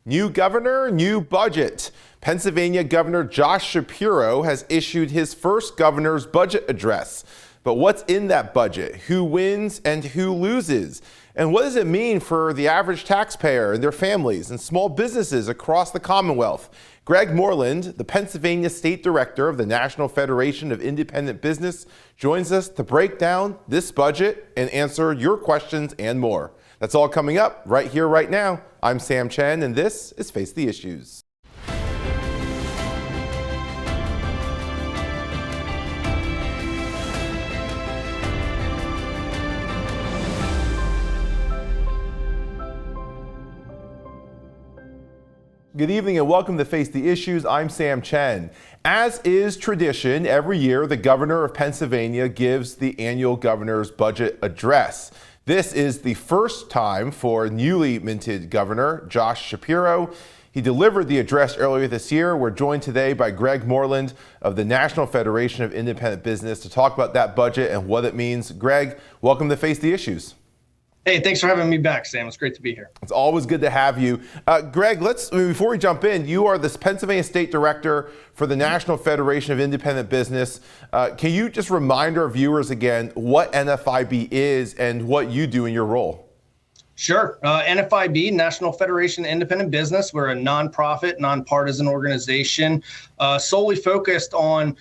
New governor, new budget. Pennsylvania Governor Josh Shapiro has issued his first governor's budget address. But what's in that budget? Who wins and who loses? And what does it mean for the average taxpayer and their families and small businesses across the Commonwealth? Greg Moreland, the Pennsylvania State Director of the National Federation of Independent Business, joins us to break down this budget and answer your questions and more. That's all coming up right here, right now. I'm Sam Chen, and this is Face the Issues. Good evening and welcome to Face the Issues. I'm Sam Chen. As is tradition, every year the governor of Pennsylvania gives the annual governor's budget address. This is the first time for newly minted Governor Josh Shapiro. He delivered the address earlier this year. We're joined today by Greg Moreland of the National Federation of Independent Business to talk about that budget and what it means. Greg, welcome to Face the Issues. Hey, thanks for having me back, Sam. It's great to be here. It's always good to have you. Greg, before we jump in, you are the Pennsylvania State Director for the National Federation of Independent Business. Can you just remind our viewers again what NFIB is and what you do in your role? Sure. NFIB, National Federation of Independent Business. We're a nonprofit, nonpartisan organization solely focused on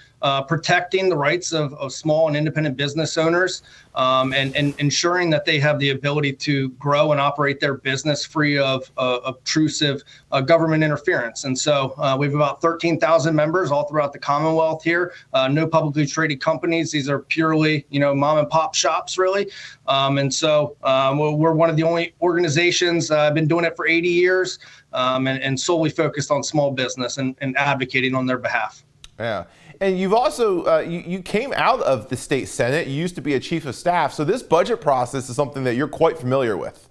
protecting the rights of small and independent business owners and ensuring that they have the ability to grow and operate their business free of obtrusive government interference. And so we have about 13,000 members all throughout the Commonwealth here. No publicly traded companies. These are purely, mom and pop shops, really. And so we're one of the only organizations. I've been doing it for 80 years and solely focused on small business and advocating on their behalf. Yeah. And you've also, you came out of the state Senate. You used to be a chief of staff. So this budget process is something that you're quite familiar with.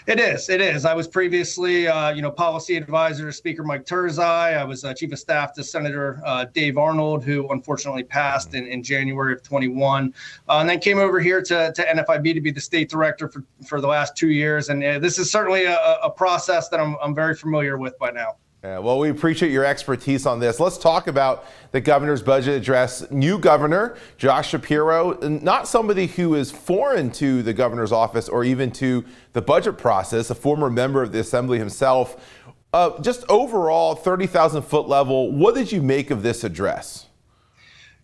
It is. I was previously, policy advisor to Speaker Mike Turzai. I was chief of staff to Senator Dave Arnold, who unfortunately passed in January of 21, and then came over here to NFIB to be the state director for the last 2 years. And this is certainly a process that I'm very familiar with by now. Yeah, well, we appreciate your expertise on this. Let's talk about the governor's budget address. New governor, Josh Shapiro, not somebody who is foreign to the governor's office or even to the budget process, a former member of the assembly himself. Just overall, 30,000 foot level, what did you make of this address?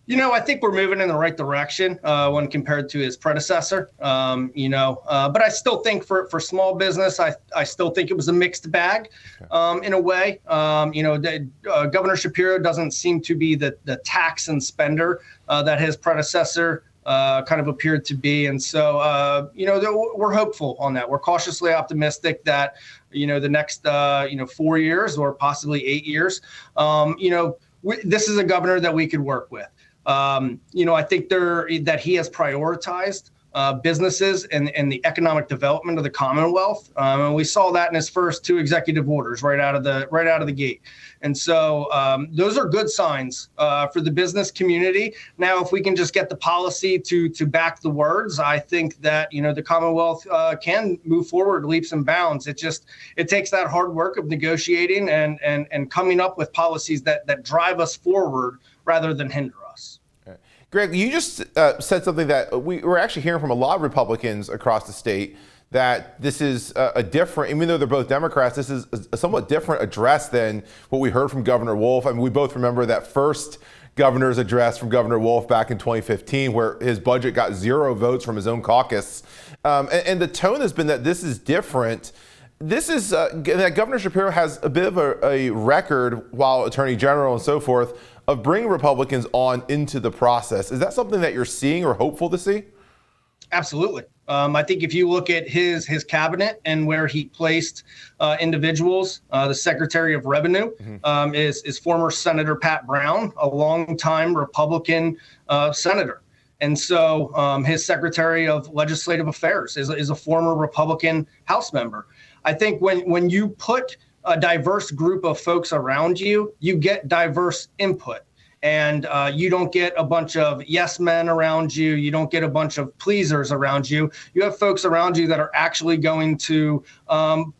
I think we're moving in the right direction when compared to his predecessor, but I still think for small business, I still think it was a mixed bag in a way. Governor Shapiro doesn't seem to be the tax and spender that his predecessor kind of appeared to be. And so, we're hopeful on that. We're cautiously optimistic that, the next, 4 years or possibly 8 years, this is a governor that we could work with. I think that he has prioritized businesses and the economic development of the Commonwealth. And we saw that in his first 2 executive orders right out of the gate. And so those are good signs for the business community. Now, if we can just get the policy to back the words, I think that, the Commonwealth can move forward leaps and bounds. It takes that hard work of negotiating and coming up with policies that drive us forward rather than hinder us. Greg, you just said something that we're actually hearing from a lot of Republicans across the state, that this is a different, even though they're both Democrats, this is a somewhat different address than what we heard from Governor Wolf. I mean, we both remember that first governor's address from Governor Wolf back in 2015, where his budget got 0 votes from his own caucus. And the tone has been that this is different. This is that Governor Shapiro has a bit of a record, while Attorney General and so forth, of bringing Republicans on into the process. Is that something that you're seeing or hopeful to see? Absolutely. I think if you look at his cabinet and where he placed individuals, the Secretary of Revenue is former Senator Pat Brown, a longtime Republican senator. And so his Secretary of Legislative Affairs is a former Republican House member. I think when you put a diverse group of folks around you, you get diverse input. and you don't get a bunch of yes men around you. You don't get a bunch of pleasers around you. You have folks around you that are actually going to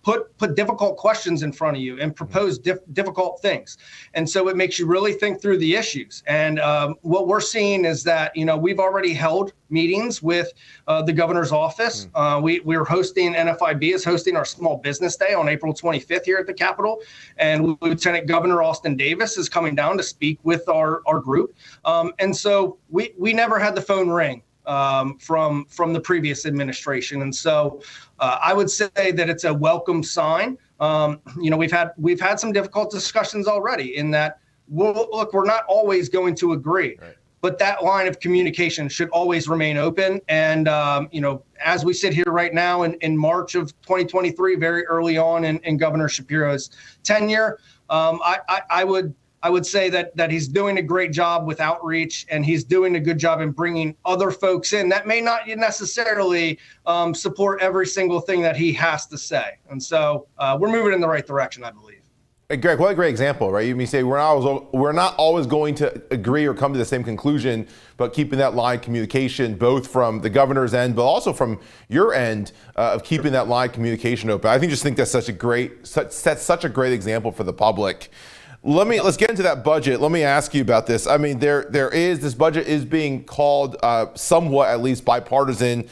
put difficult questions in front of you and propose difficult things. And so it makes you really think through the issues. And what we're seeing is that, we've already held meetings with the governor's office. We're hosting, NFIB is hosting our Small Business Day on April 25th here at the Capitol. And Lieutenant Governor Austin Davis is coming down to speak with our group. And so we never had the phone ring from the previous administration. And so I would say that it's a welcome sign. We've had some difficult discussions already in that, we're not always going to agree. Right. But that line of communication should always remain open. And, as we sit here right now in March of 2023, very early on in Governor Shapiro's tenure, I would say that he's doing a great job with outreach, and he's doing a good job in bringing other folks in that may not necessarily support every single thing that he has to say. And so we're moving in the right direction, I believe. Hey, Greg, what a great example, right? You say we're not always going to agree or come to the same conclusion, but keeping that line of communication, both from the governor's end, but also from your end of keeping that line of communication open. I just think that's sets such a great example for the public. Let's get into that budget. Let me ask you about this. I mean, this budget is being called somewhat, at least, bipartisan.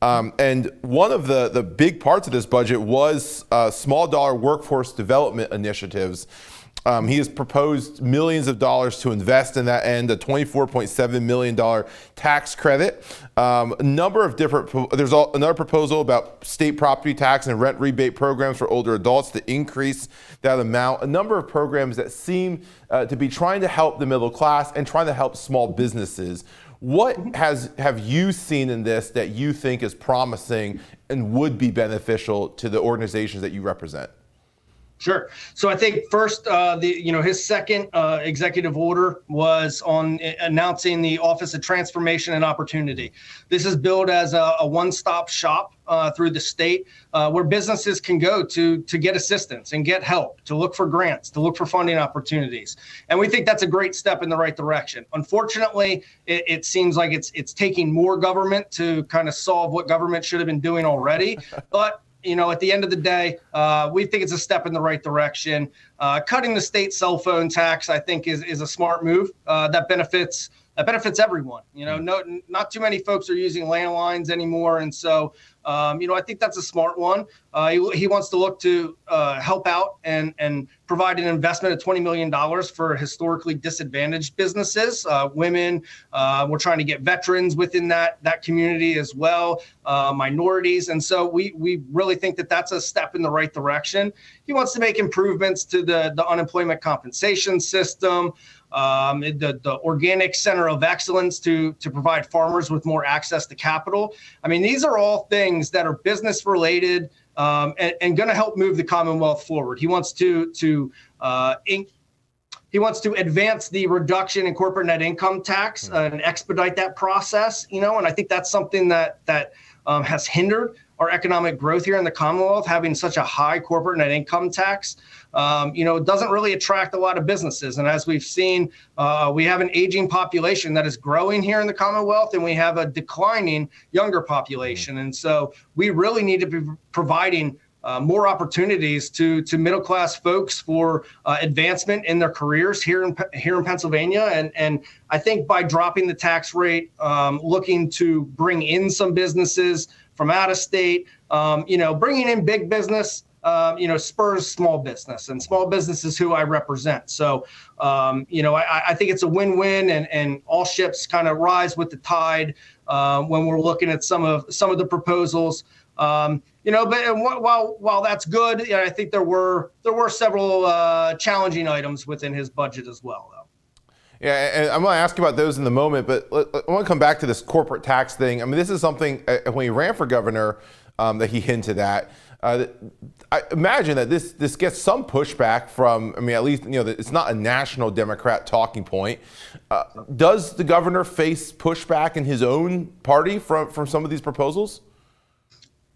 And one of the big parts of this budget was small dollar workforce development initiatives. He has proposed millions of dollars to invest in that end, a $24.7 million tax credit. There's another proposal about state property tax and rent rebate programs for older adults to increase that amount. A number of programs that seem to be trying to help the middle class and trying to help small businesses. What have you seen in this that you think is promising and would be beneficial to the organizations that you represent? Sure. So I think first, his second executive order was on announcing the Office of Transformation and Opportunity. This is billed as a one-stop shop through the state where businesses can go to get assistance and get help, to look for grants, to look for funding opportunities. And we think that's a great step in the right direction. Unfortunately, it seems like it's taking more government to kind of solve what government should have been doing already. But at the end of the day, we think it's a step in the right direction. Cutting the state cell phone tax, I think, is a smart move that benefits everyone. Not too many folks are using landlines anymore, and so I think that's a smart one. He wants to look to help out and provide an investment of $20 million for historically disadvantaged businesses, women. We're trying to get veterans within that community as well, minorities. And so we really think that that's a step in the right direction. He wants to make improvements to the unemployment compensation system, the Organic Center of Excellence to provide farmers with more access to capital. I mean, these are all things that are business related and going to help move the Commonwealth forward. He wants to advance the reduction in corporate net income tax and expedite that process. And I think that's something that has hindered our economic growth here in the Commonwealth, having such a high corporate net income tax. It doesn't really attract a lot of businesses. And as we've seen, we have an aging population that is growing here in the Commonwealth, and we have a declining younger population. And so we really need to be providing more opportunities to middle-class folks for advancement in their careers here in Pennsylvania. And I think by dropping the tax rate, looking to bring in some businesses from out of state, bringing in big business, spurs small business, and small business is who I represent. So, I think it's a win-win, and all ships kind of rise with the tide when we're looking at some of the proposals. But while that's good, I think there were several challenging items within his budget as well, though. Yeah, and I'm going to ask you about those in the moment, but I want to come back to this corporate tax thing. I mean, this is something when he ran for governor that he hinted at. I imagine that this gets some pushback from, at least, it's not a national Democrat talking point. Does the governor face pushback in his own party from some of these proposals?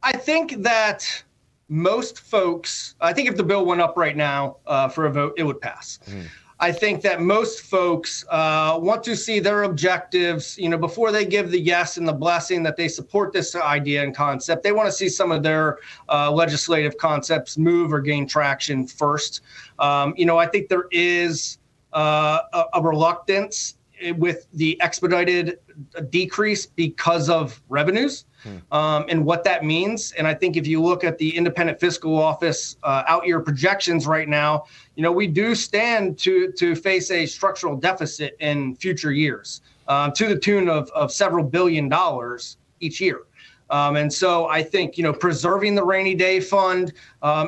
I think that most folks, I think if the bill went up right now for a vote, it would pass. I think that most folks want to see their objectives, before they give the yes and the blessing that they support this idea and concept. They want to see some of their legislative concepts move or gain traction first. I think there is a reluctance with the expedited decrease because of revenues and what that means. And I think if you look at the Independent Fiscal Office out-year projections right now, we do stand to face a structural deficit in future years to the tune of several $billion each year. And so I think, preserving the rainy day fund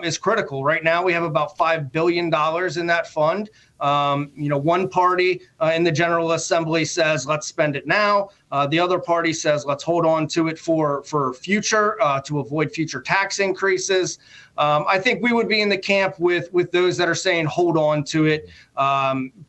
is critical. Right now, we have about $5 billion in that fund. One party in the General Assembly says, let's spend it now. The other party says, let's hold on to it for future to avoid future tax increases. I think we would be in the camp with those that are saying, hold on to it,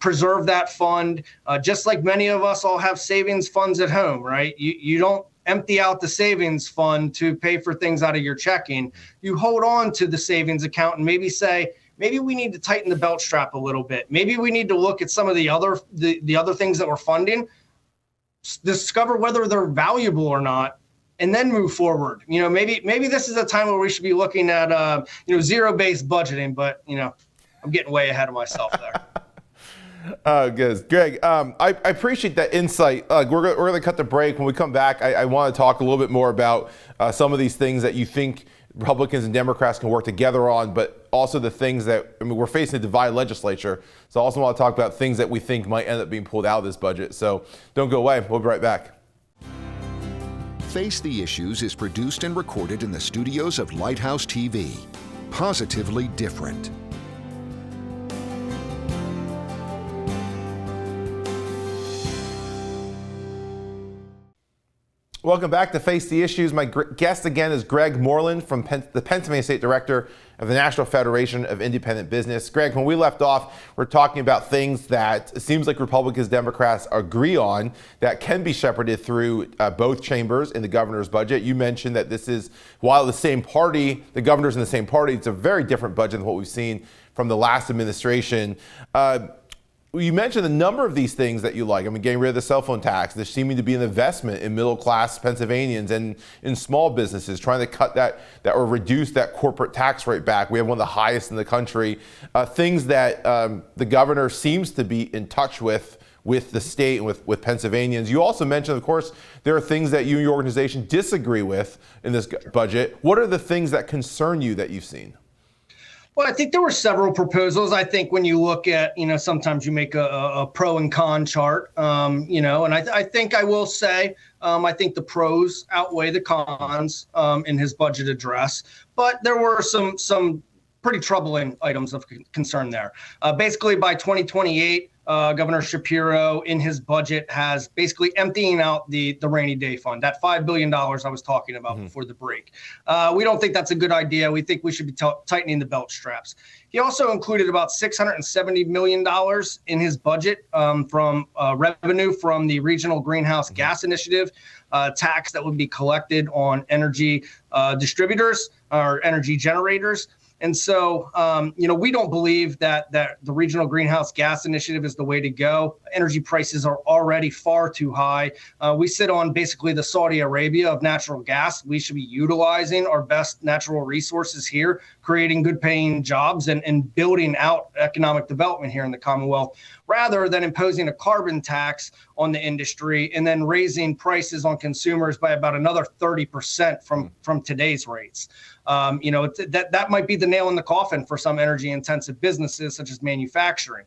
preserve that fund, just like many of us all have savings funds at home, right? You don't empty out the savings fund to pay for things out of your checking. You hold on to the savings account and maybe say, maybe we need to tighten the belt strap a little bit. Maybe we need to look at some of the other things that we're funding, discover whether they're valuable or not, and then move forward. Maybe this is a time where we should be looking at zero-based budgeting, but I'm getting way ahead of myself there. Good. Greg, I appreciate that insight. We're going to cut the break. When we come back, I want to talk a little bit more about some of these things that you think Republicans and Democrats can work together on, but also the things that, we're facing a divided legislature. So I also want to talk about things that we think might end up being pulled out of this budget. So don't go away. We'll be right back. Face the Issues is produced and recorded in the studios of Lighthouse TV. Positively different. Welcome back to Face the Issues. My guest again is Greg Moreland from the Pennsylvania State Director of the National Federation of Independent Business. Greg, when we left off, we're talking about things that it seems like Republicans, Democrats agree on that can be shepherded through both chambers in the governor's budget. You mentioned that this is, while the same party, the governor's in the same party, it's a very different budget than what we've seen from the last administration. You mentioned a number of these things that you like. Getting rid of the cell phone tax. There's seeming to be an investment in middle-class Pennsylvanians and in small businesses, trying to cut that or reduce that corporate tax rate back. We have one of the highest in the country. Things that the governor seems to be in touch with the state and with Pennsylvanians. You also mentioned, of course, there are things that you and your organization disagree with in this budget. What are the things that concern you that you've seen? Well, I think there were several proposals. I think when you look at, sometimes you make a pro and con chart, and I think I will say, I think the pros outweigh the cons in his budget address. But there were some pretty troubling items of concern there. Basically, by 2028, Governor Shapiro in his budget has basically emptying out the rainy day fund, that $5 billion I was talking about before the break. We don't think that's a good idea. We think we should be tightening the belt straps. He also included about $670 million in his budget from revenue from the Regional Greenhouse Gas Initiative, tax that would be collected on energy distributors or energy generators. And so, we don't believe that the Regional Greenhouse Gas Initiative is the way to go. Energy prices are already far too high. We sit on basically the Saudi Arabia of natural gas. We should be utilizing our best natural resources here, creating good paying jobs and building out economic development here in the Commonwealth, rather than imposing a carbon tax on the industry and then raising prices on consumers by about another 30% from today's rates. That might be the nail in the coffin for some energy intensive businesses such as manufacturing.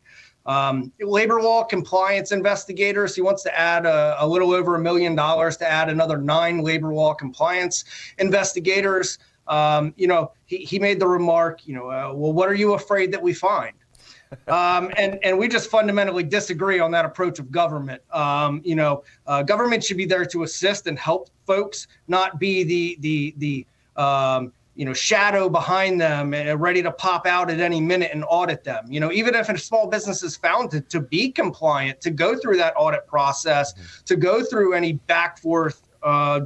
Labor law compliance investigators, he wants to add a little over $1 million to add another 9 labor law compliance investigators. He made the remark, well, what are you afraid that we find? And we just fundamentally disagree on that approach of government. Government should be there to assist and help folks, not be the shadow behind them and ready to pop out at any minute and audit them. Even if a small business is found to be compliant, to go through that audit process, to go through any back forth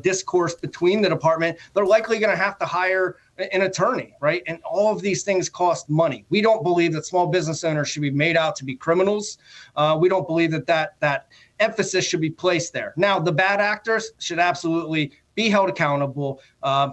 discourse between the department, they're likely going to have to hire an attorney, right? And all of these things cost money. We don't believe that small business owners should be made out to be criminals. We don't believe that emphasis should be placed there. Now, the bad actors should absolutely be held accountable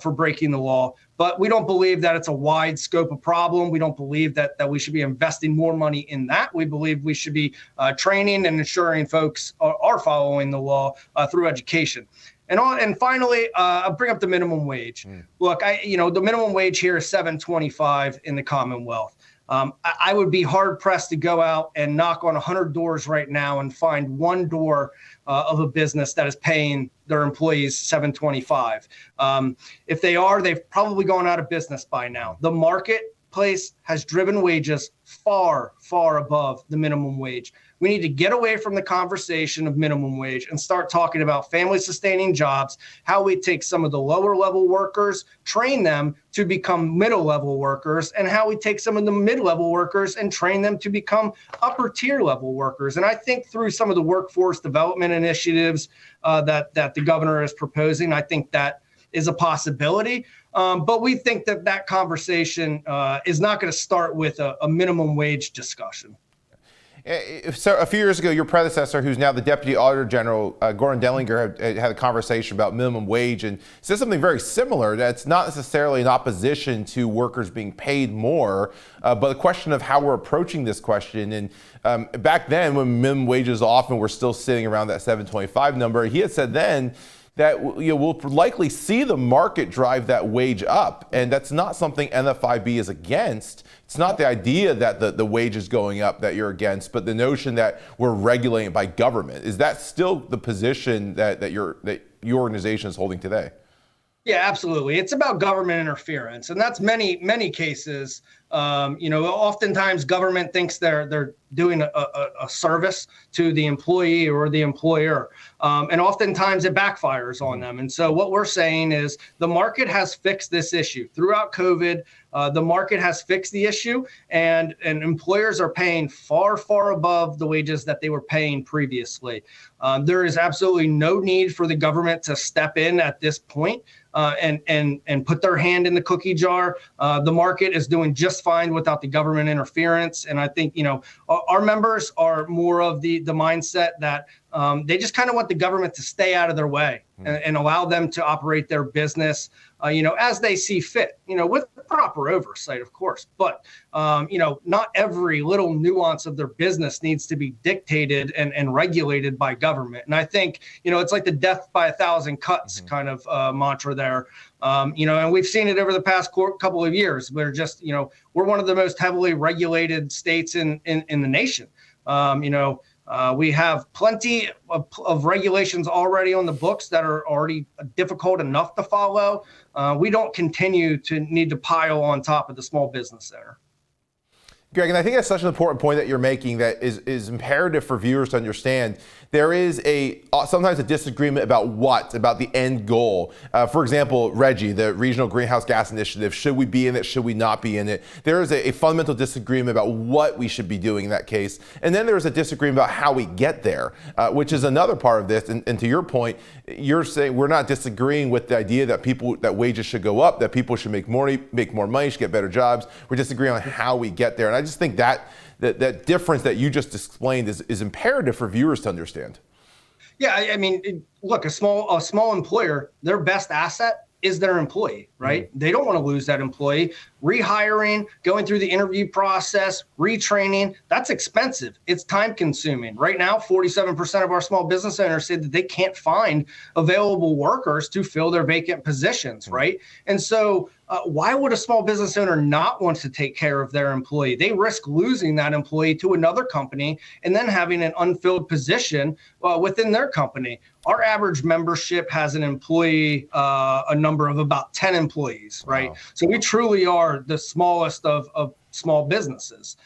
for breaking the law. But we don't believe that it's a wide scope of problem. We don't believe that we should be investing more money in that. We believe we should be training and ensuring folks are following the law through education. And finally, I'll bring up the minimum wage. Look, the minimum wage here is $7.25 in the Commonwealth. I would be hard pressed to go out and knock on 100 doors right now and find one door of a business that is paying their employees $7.25. If they are, they've probably gone out of business by now. The marketplace has driven wages far, far above the minimum wage. We need to get away from the conversation of minimum wage and start talking about family sustaining jobs, how we take some of the lower level workers, train them to become middle level workers, and how we take some of the mid-level workers and train them to become upper tier level workers. And I think through some of the workforce development initiatives that the governor is proposing, I think that is a possibility. But we think that conversation is not going to start with a minimum wage discussion. So a few years ago, your predecessor, who's now the Deputy Auditor General, Gordon Dellinger, had a conversation about minimum wage and said something very similar. That's not necessarily in opposition to workers being paid more, but the question of how we're approaching this question. And back then, when minimum wages often were still sitting around that $7.25 number, he had said then that we'll likely see the market drive that wage up. And that's not something NFIB is against. It's not the idea that the wage is going up that you're against, but the notion that we're regulating by government. Is that still the position that your organization is holding today? Yeah, absolutely. It's about government interference, and that's many cases. Oftentimes government thinks they're doing a service to the employee or the employer, and oftentimes it backfires on them. And so what we're saying is the market has fixed this issue throughout COVID. The market has fixed the issue, and employers are paying far, far above the wages that they were paying previously. There is absolutely no need for the government to step in at this point and put their hand in the cookie jar. The market is doing just fine without the government interference. And I think, our members are more of the mindset that they just kind of want the government to stay out of their way and allow them to operate their business, as they see fit, with proper oversight, of course. But, not every little nuance of their business needs to be dictated and regulated by government. And I think, it's like the death by 1,000 cuts kind of mantra there. And we've seen it over the past couple of years. We're just, we're one of the most heavily regulated states in the nation. We have plenty of regulations already on the books that are already difficult enough to follow. We don't continue to need to pile on top of the small business there. Greg, and I think that's such an important point that you're making that is imperative for viewers to understand. There is sometimes a disagreement about the end goal. For example, RGGI, the Regional Greenhouse Gas Initiative, should we be in it? Should we not be in it? There is a fundamental disagreement about what we should be doing in that case. And then there's a disagreement about how we get there, which is another part of this. And to your point, you're saying we're not disagreeing with the idea that wages should go up, that people should make more money, should get better jobs. We're disagreeing on how we get there. And I just think that difference that you just explained is imperative for viewers to understand. Yeah, I mean, look, a small employer, their best asset is their employee, right? They don't want to lose that employee. Rehiring, going through the interview process, retraining, that's expensive. It's time consuming. Right now, 47% of our small business owners say that they can't find available workers to fill their vacant positions, right? And so why would a small business owner not want to take care of their employee? They risk losing that employee to another company and then having an unfilled position within their company. Our average membership has an employee, a number of about 10 employees, right? Wow. So we truly are the smallest of small businesses.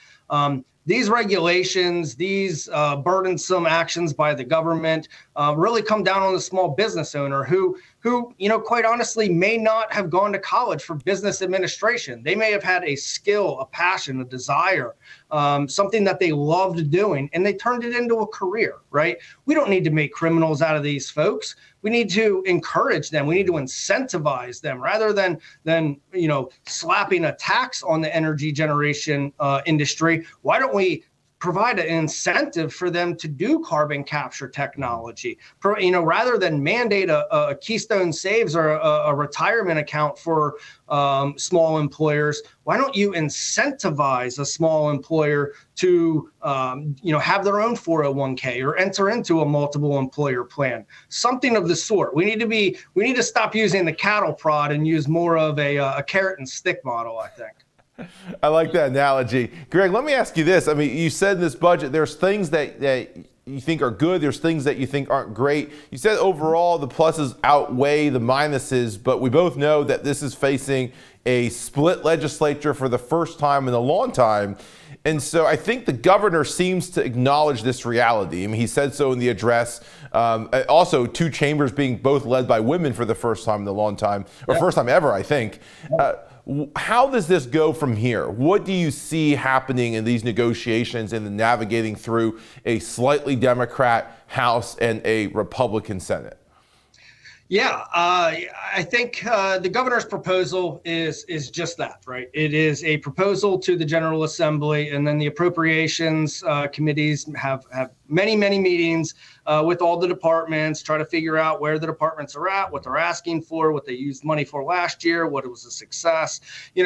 These regulations, these burdensome actions by the government really come down on the small business owner who who, quite honestly, may not have gone to college for business administration. They may have had a skill, a passion, a desire, something that they loved doing, and they turned it into a career, right? We don't need to make criminals out of these folks. We need to encourage them. We need to incentivize them rather than slapping a tax on the energy generation industry. Why don't we provide an incentive for them to do carbon capture technology, rather than mandate a Keystone Saves or a retirement account for small employers? Why don't you incentivize a small employer to, have their own 401k or enter into a multiple employer plan, something of the sort? We need to stop using the cattle prod and use more of a carrot and stick model, I think. I like that analogy. Greg, let me ask you this. I mean, you said in this budget, there's things that you think are good. There's things that you think aren't great. You said overall the pluses outweigh the minuses, but we both know that this is facing a split legislature for the first time in a long time. And so I think the governor seems to acknowledge this reality. I mean, he said so in the address. Also, two chambers being both led by women for the first time in a long time, or first time ever, I think. How does this go from here? What do you see happening in these negotiations and the navigating through a slightly Democrat House and a Republican Senate? Yeah, I think the governor's proposal is just that, right? It is a proposal to the General Assembly, and then the appropriations committees have many meetings with all the departments, try to figure out where the departments are at, what they're asking for, what they used money for last year, what it was a success.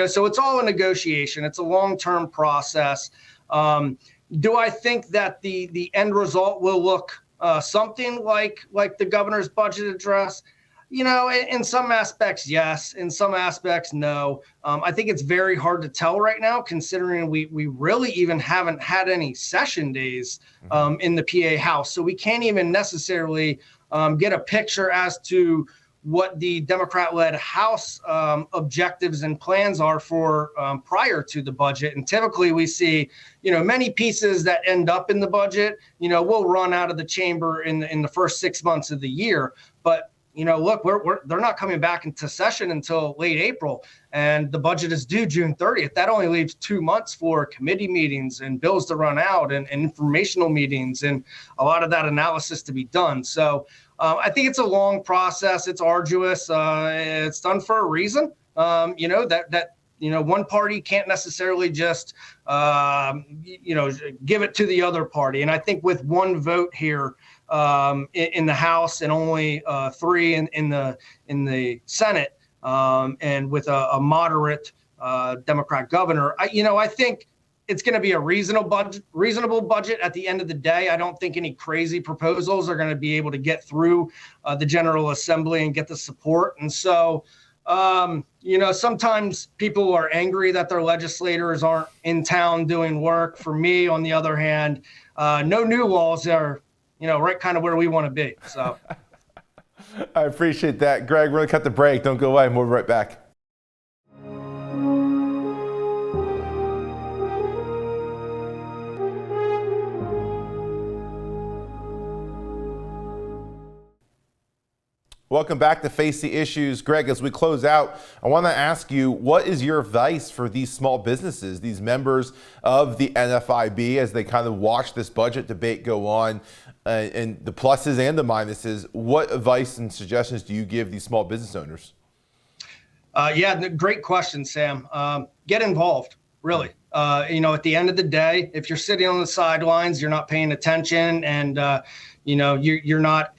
So it's all a negotiation. It's a long-term process. Do I think that the end result will look something like the governor's budget address? In some aspects, yes. In some aspects, no. I think it's very hard to tell right now, considering we really even haven't had any session days in the PA House. So we can't even necessarily get a picture as to what the Democrat-led House objectives and plans are for prior to the budget. And typically we see, many pieces that end up in the budget, will run out of the chamber in the first 6 months of the year. But look, they're not coming back into session until late April, and the budget is due June 30th. That only leaves 2 months for committee meetings and bills to run out and informational meetings and a lot of that analysis to be done. So I think it's a long process. It's arduous. It's done for a reason. One party can't necessarily just, give it to the other party. And I think with one vote here in the House and only 3 in the Senate, and with a moderate Democrat governor, I think it's going to be a reasonable budget at the end of the day. I don't think any crazy proposals are going to be able to get through the General Assembly and get the support. And so, sometimes people are angry that their legislators aren't in town doing work. For me, on the other hand, no new laws are, right kind of where we want to be. So I appreciate that. Greg, we're going to cut the break. Don't go away. We'll be right back. Welcome back to Face the Issues. Greg, as we close out, I want to ask you, what is your advice for these small businesses, these members of the NFIB, as they kind of watch this budget debate go on, and the pluses and the minuses? What advice and suggestions do you give these small business owners? Great question, Sam. Get involved, really. At the end of the day, if you're sitting on the sidelines, you're not paying attention, and you're not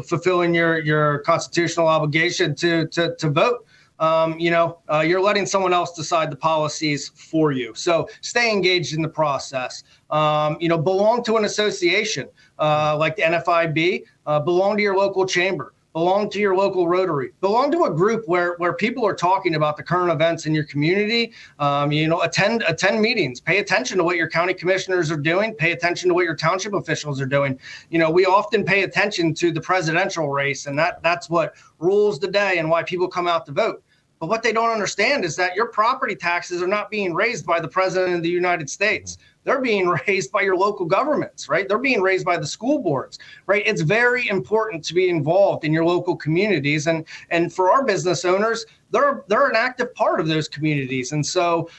fulfilling your constitutional obligation to vote. You're letting someone else decide the policies for you. So stay engaged in the process. Belong to an association like the NFIB. Belong to your local chamber. Belong to your local Rotary. Belong to a group where people are talking about the current events in your community. Attend meetings. Pay attention to what your county commissioners are doing. Pay attention to what your township officials are doing. We often pay attention to the presidential race, and that's what rules the day and why people come out to vote. But what they don't understand is that your property taxes are not being raised by the president of the United States. They're being raised by your local governments, right? They're being raised by the school boards, right? It's very important to be involved in your local communities. And for our business owners, they're an active part of those communities. And so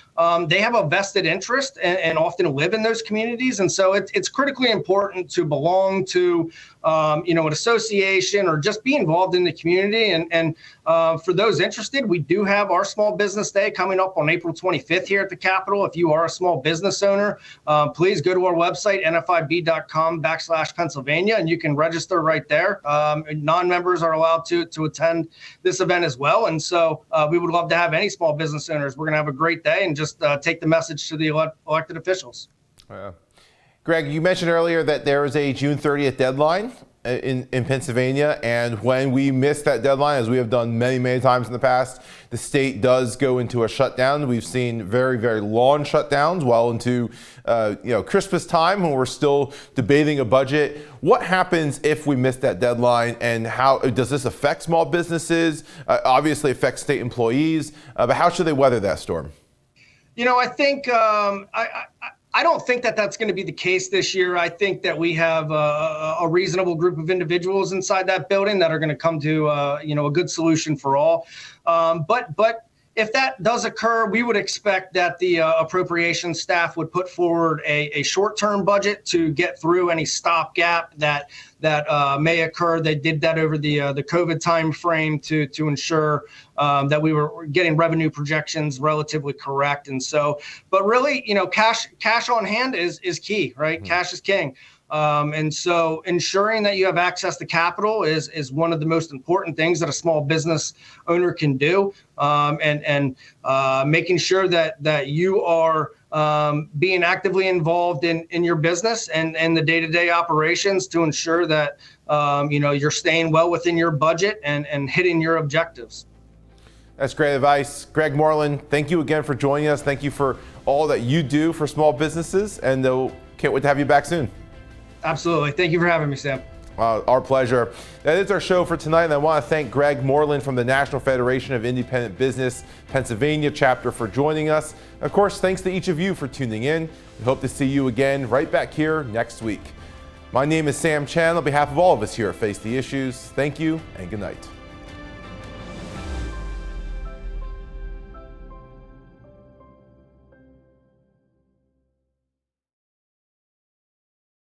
they have a vested interest and often live in those communities. And so it's critically important to belong to, an association or just be involved in the community. And for those interested, we do have our Small Business Day coming up on April 25th here at the Capitol. If you are a small business owner, please go to our website, nfib.com/Pennsylvania, and you can register right there. Non-members are allowed to attend this event as well. And so we would love to have any small business owners. We're going to have a great day and just take the message to the elected officials. Greg, you mentioned earlier that there is a June 30th deadline in Pennsylvania, and when we miss that deadline, as we have done many, many times in the past, the state does go into a shutdown. We've seen very, very long shutdowns well into Christmas time when we're still debating a budget. What happens if we miss that deadline, and how does this affect small businesses? Obviously affects state employees, but how should they weather that storm? I think I don't think that that's going to be the case this year. I think that we have a reasonable group of individuals inside that building that are going to come to a good solution for all. But if that does occur, we would expect that the appropriations staff would put forward a short-term budget to get through any stopgap that may occur. They did that over the COVID time frame to ensure that we were getting revenue projections relatively correct. And so, but really, cash on hand is key, right? Mm-hmm. Cash is king. And so ensuring that you have access to capital is one of the most important things that a small business owner can do. And making sure that you are being actively involved in your business and the day-to-day operations to ensure that you're staying well within your budget and hitting your objectives. That's great advice. Greg Moreland, thank you again for joining us. Thank you for all that you do for small businesses, and can't wait to have you back soon. Absolutely. Thank you for having me, Sam. Our pleasure. That is our show for tonight, and I want to thank Greg Moreland from the National Federation of Independent Business Pennsylvania chapter for joining us. Of course, thanks to each of you for tuning in. We hope to see you again right back here next week. My name is Sam Chen. On behalf of all of us here at Face the Issues, thank you and good night.